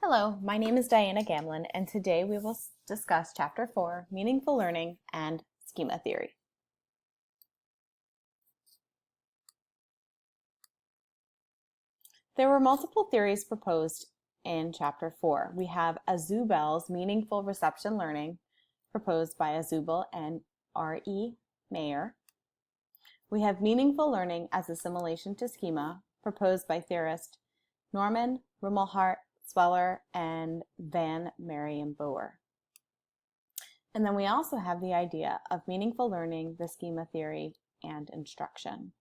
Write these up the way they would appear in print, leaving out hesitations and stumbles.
Hello, my name is Diana Gamlin, and today we will discuss Chapter 4, Meaningful Learning and Schema Theory. There were multiple theories proposed in Chapter 4. We have Azubel's Meaningful Reception Learning, proposed by Azubel and R.E. Mayer. We have Meaningful Learning as Assimilation to Schema, proposed by theorist Norman, Rumelhart, Zweller, and Van Marienboer. And then we also have the idea of meaningful learning, the schema theory, and instruction.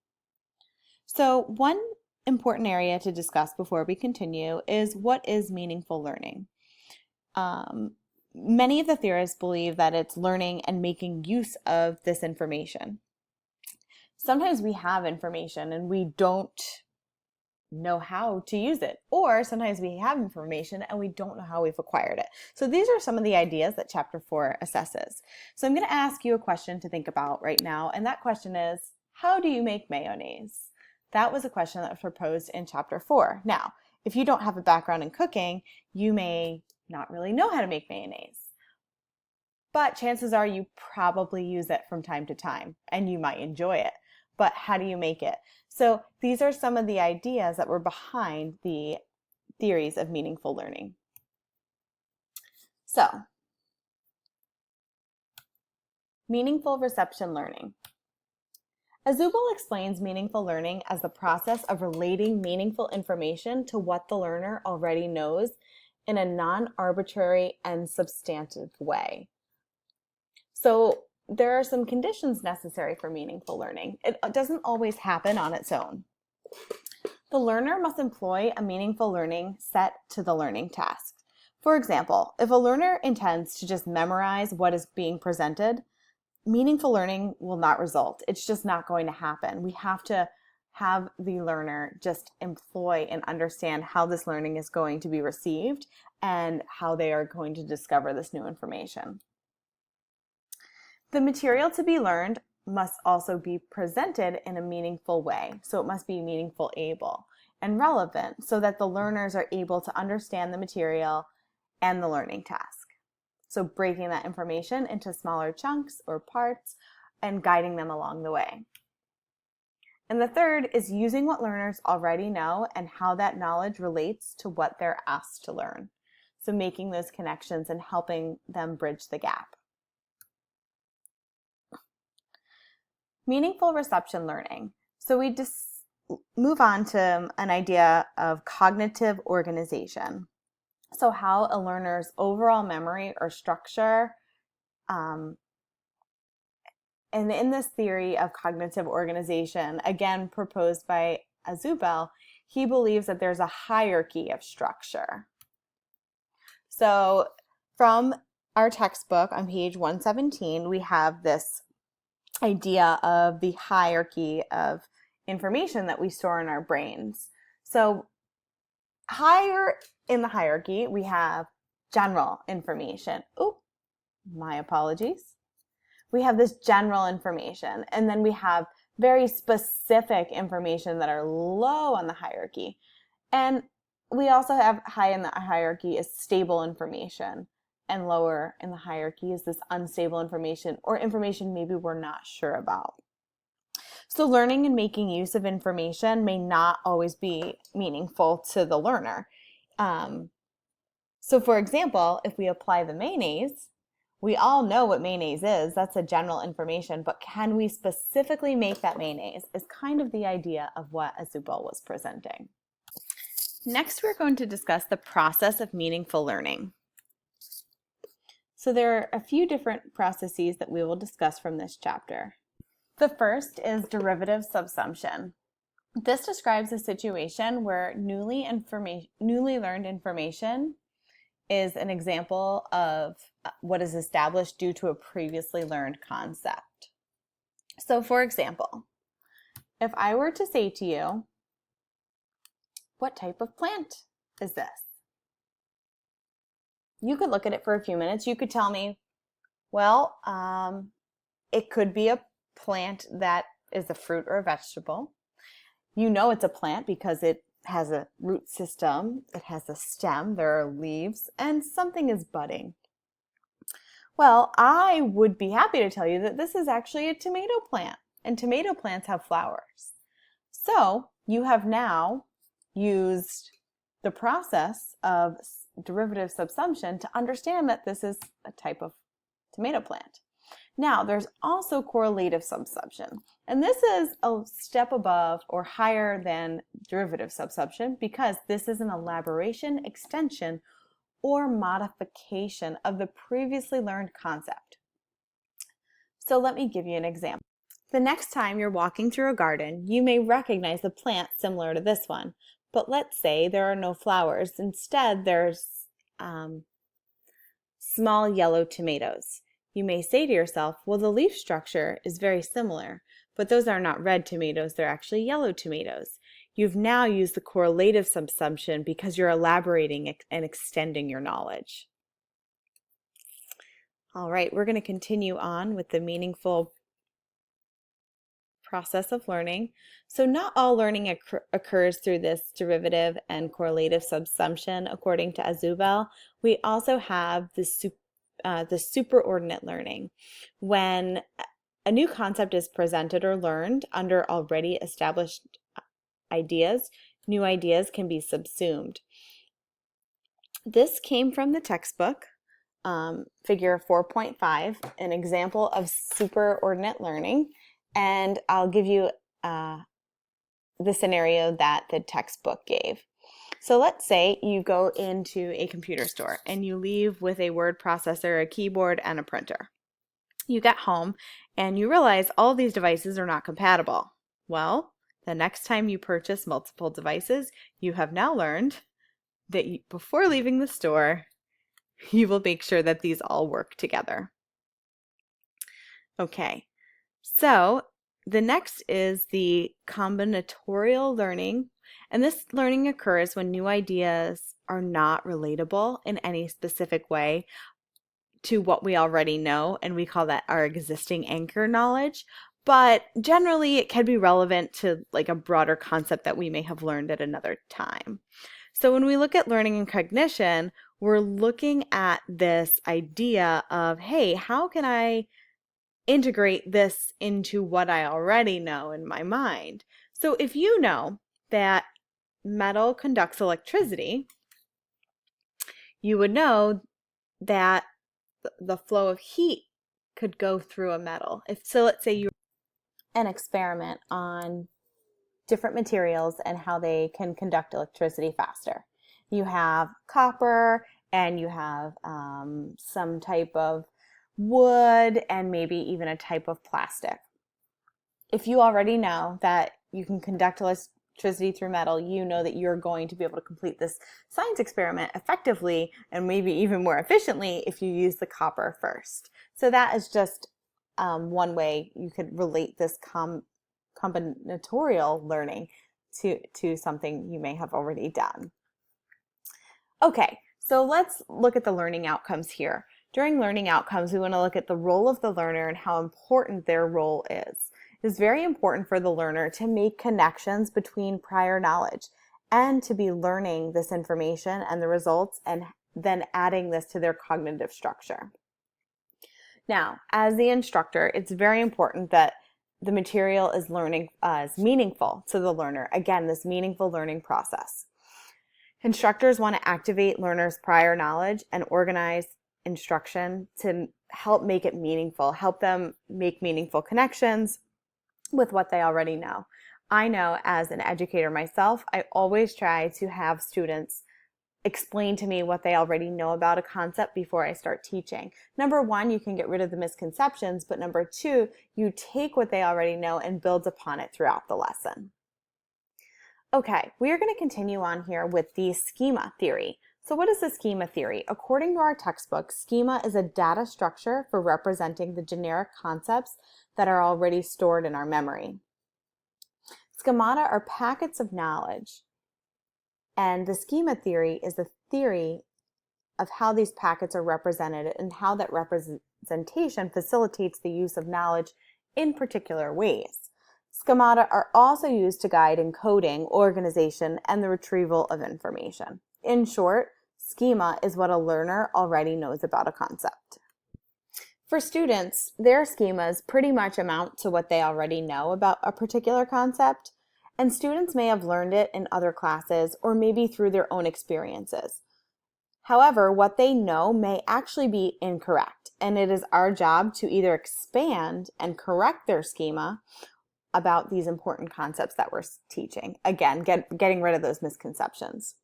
So one important area to discuss before we continue is what is meaningful learning? Many of the theorists believe that it's learning and making use of this information. Sometimes we have information and we don't know how to use it, or sometimes we have information and we don't know how we've acquired it. So these are some of the ideas that Chapter 4 assesses. So I'm going to ask you a question to think about right now, and that question is, how do you make mayonnaise? That was a question that was proposed in Chapter 4. Now, if you don't have a background in cooking, you may not really know how to make mayonnaise, but chances are you probably use it from time to time and you might enjoy it. But how do you make it? So these are some of the ideas that were behind the theories of meaningful learning. So, meaningful reception learning. Azubel explains meaningful learning as the process of relating meaningful information to what the learner already knows in a non-arbitrary and substantive way. So there are some conditions necessary for meaningful learning. It doesn't always happen on its own. The learner must employ a meaningful learning set to the learning task. For example, if a learner intends to just memorize what is being presented, meaningful learning will not result. It's just not going to happen. We have to have the learner just employ and understand how this learning is going to be received and how they are going to discover this new information. The material to be learned must also be presented in a meaningful way. So it must be meaningful, able, and relevant so that the learners are able to understand the material and the learning task. So breaking that information into smaller chunks or parts and guiding them along the way. And the third is using what learners already know and how that knowledge relates to what they're asked to learn. So making those connections and helping them bridge the gap. Meaningful reception learning. So we just move on to an idea of cognitive organization. So how a learner's overall memory or structure, and in this theory of cognitive organization, again proposed by Azubel, he believes that there's a hierarchy of structure. So from our textbook on page 117, we have this idea of the hierarchy of information that we store in our brains. So higher in the hierarchy, we have general information. Oh, my apologies. We have this general information, and then we have very specific information that are low on the hierarchy. And we also have high in the hierarchy is stable information, and lower in the hierarchy is this unstable information or information maybe we're not sure about. So learning and making use of information may not always be meaningful to the learner. So for example, if we apply the mayonnaise, we all know what mayonnaise is. That's a general information, but can we specifically make that mayonnaise is kind of the idea of what Azubel was presenting. Next, we're going to discuss the process of meaningful learning. So there are a few different processes that we will discuss from this chapter. The first is derivative subsumption. This describes a situation where newly learned information is an example of what is established due to a previously learned concept. So for example, if I were to say to you, what type of plant is this? You could look at it for a few minutes. You could tell me, well, it could be a plant that is a fruit or a vegetable. You know it's a plant because it has a root system, it has a stem, there are leaves, and something is budding. Well, I would be happy to tell you that this is actually a tomato plant, and tomato plants have flowers. So you have now used the process of derivative subsumption to understand that this is a type of tomato plant. Now, there's also correlative subsumption, and this is a step above or higher than derivative subsumption because this is an elaboration, extension, or modification of the previously learned concept. So let me give you an example. The next time you're walking through a garden, you may recognize a plant similar to this one, but let's say there are no flowers. Instead, there's small yellow tomatoes. You may say to yourself, well, the leaf structure is very similar, but those are not red tomatoes, they're actually yellow tomatoes. You've now used the correlative subsumption because you're elaborating and extending your knowledge. All right, we're going to continue on with the meaningful process of learning. So not all learning occurs through this derivative and correlative subsumption, according to Azubel. We also have the superordinate learning, when a new concept is presented or learned under already established ideas, new ideas can be subsumed. This came from the textbook, figure 4.5, an example of superordinate learning, and I'll give you the scenario that the textbook gave. So let's say you go into a computer store and you leave with a word processor, a keyboard, and a printer. You get home and you realize all these devices are not compatible. Well, the next time you purchase multiple devices, you have now learned that before leaving the store, you will make sure that these all work together. Okay, so the next is the combinatorial learning, and this learning occurs when new ideas are not relatable in any specific way to what we already know, and we call that our existing anchor knowledge, but generally it can be relevant to like a broader concept that we may have learned at another time. So when we look at learning and cognition, we're looking at this idea of, hey, how can I integrate this into what I already know in my mind? So if you know that metal conducts electricity, you would know that the flow of heat could go through a metal. So let's say you an experiment on different materials and how they can conduct electricity faster. You have copper and you have some type of wood and maybe even a type of plastic. If you already know that you can conduct electricity through metal, you know that you're going to be able to complete this science experiment effectively and maybe even more efficiently if you use the copper first. So that is just one way you could relate this combinatorial learning to something you may have already done. Okay, so let's look at the learning outcomes here. During learning outcomes, we want to look at the role of the learner and how important their role is. It is very important for the learner to make connections between prior knowledge and to be learning this information and the results and then adding this to their cognitive structure. Now, as the instructor, it's very important that the material is meaningful to the learner. Again, this meaningful learning process. Instructors want to activate learners' prior knowledge and organize instruction to help make it meaningful, help them make meaningful connections with what they already know. I know as an educator myself, I always try to have students explain to me what they already know about a concept before I start teaching. Number one, you can get rid of the misconceptions, but number two, you take what they already know and build upon it throughout the lesson. Okay, we are going to continue on here with the schema theory. So what is the schema theory? According to our textbook, schema is a data structure for representing the generic concepts that are already stored in our memory. Schemata are packets of knowledge, and the schema theory is the theory of how these packets are represented and how that representation facilitates the use of knowledge in particular ways. Schemata are also used to guide encoding, organization, and the retrieval of information. In short, schema is what a learner already knows about a concept. For students, their schemas pretty much amount to what they already know about a particular concept, and students may have learned it in other classes or maybe through their own experiences. However, what they know may actually be incorrect, and it is our job to either expand and correct their schema about these important concepts that we're teaching. Again, getting rid of those misconceptions.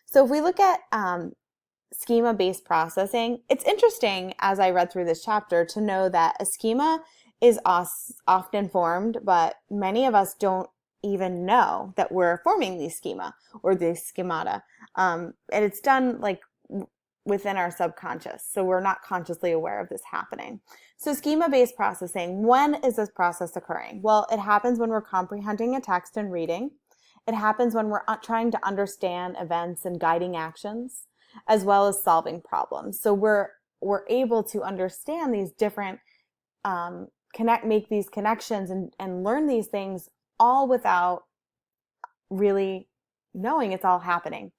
So if we look at schema-based processing, it's interesting as I read through this chapter to know that a schema is often formed, but many of us don't even know that we're forming these schema or these schemata. And it's done like within our subconscious, so we're not consciously aware of this happening. So schema-based processing, when is this process occurring? Well, it happens when we're comprehending a text and reading. It happens when we're trying to understand events and guiding actions, as well as solving problems. So we're able to understand these different, make these connections and learn these things all without really knowing it's all happening.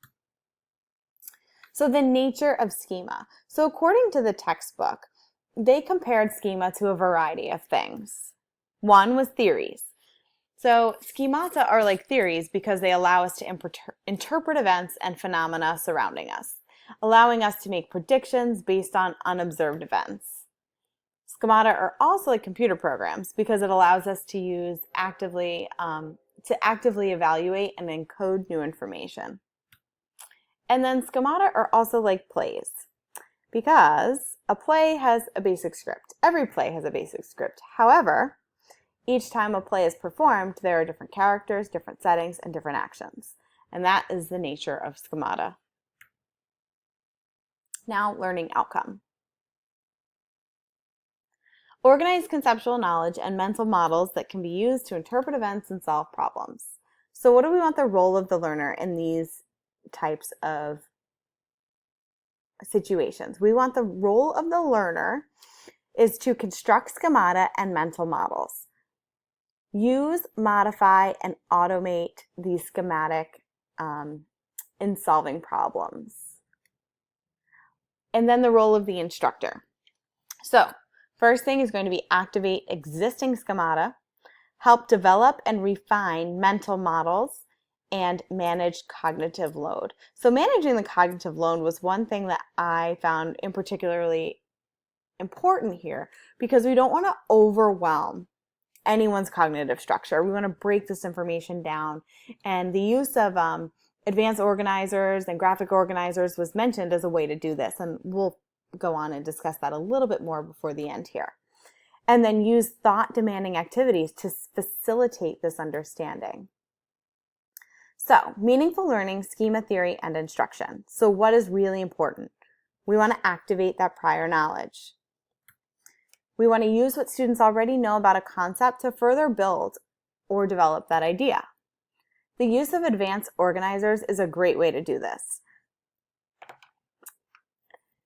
So the nature of schema. So according to the textbook, they compared schema to a variety of things. One was theories. So schemata are like theories because they allow us to interpret events and phenomena surrounding us, allowing us to make predictions based on unobserved events. Schemata are also like computer programs because it allows us to actively evaluate and encode new information. And then schemata are also like plays because a play has a basic script. Every play has a basic script. However, each time a play is performed, there are different characters, different settings, and different actions. And that is the nature of schemata. Now, learning outcome. Organize conceptual knowledge and mental models that can be used to interpret events and solve problems. So what do we want the role of the learner in these types of situations? We want the role of the learner is to construct schemata and mental models. Use, modify, and automate these schematic in solving problems. And then the role of the instructor. So, first thing is going to be activate existing schemata, help develop and refine mental models, and manage cognitive load. So managing the cognitive load was one thing that I found in particularly important here because we don't want to overwhelm anyone's cognitive structure. We want to break this information down. And the use of advanced organizers and graphic organizers was mentioned as a way to do this. And we'll go on and discuss that a little bit more before the end here. And then use thought-demanding activities to facilitate this understanding. So, meaningful learning, schema theory, and instruction. So what is really important? We want to activate that prior knowledge. We want to use what students already know about a concept to further build or develop that idea. The use of advanced organizers is a great way to do this.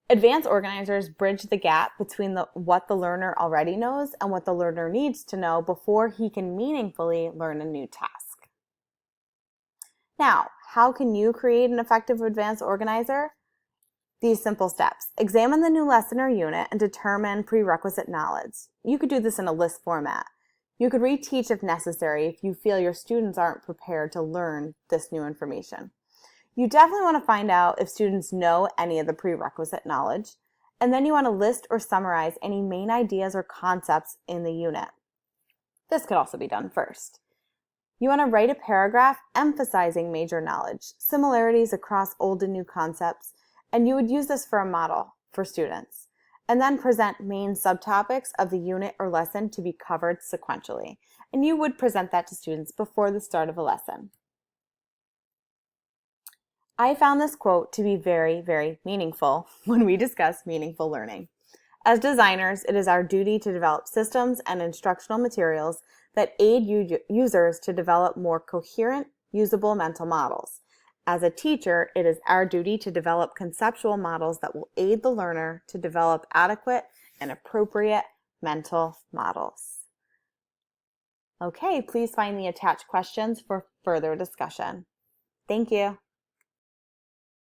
Advanced organizers bridge the gap between what the learner already knows and what the learner needs to know before he can meaningfully learn a new task. Now, how can you create an effective advanced organizer? These simple steps. Examine the new lesson or unit and determine prerequisite knowledge. You could do this in a list format. You could reteach if necessary if you feel your students aren't prepared to learn this new information. You definitely want to find out if students know any of the prerequisite knowledge, and then you want to list or summarize any main ideas or concepts in the unit. This could also be done first. You want to write a paragraph emphasizing major knowledge, similarities across old and new concepts, and you would use this for a model for students, and then present main subtopics of the unit or lesson to be covered sequentially. And you would present that to students before the start of a lesson. I found this quote to be very, very meaningful when we discuss meaningful learning. As designers, it is our duty to develop systems and instructional materials that aid users to develop more coherent, usable mental models. As a teacher, it is our duty to develop conceptual models that will aid the learner to develop adequate and appropriate mental models. Okay, please find the attached questions for further discussion. Thank you.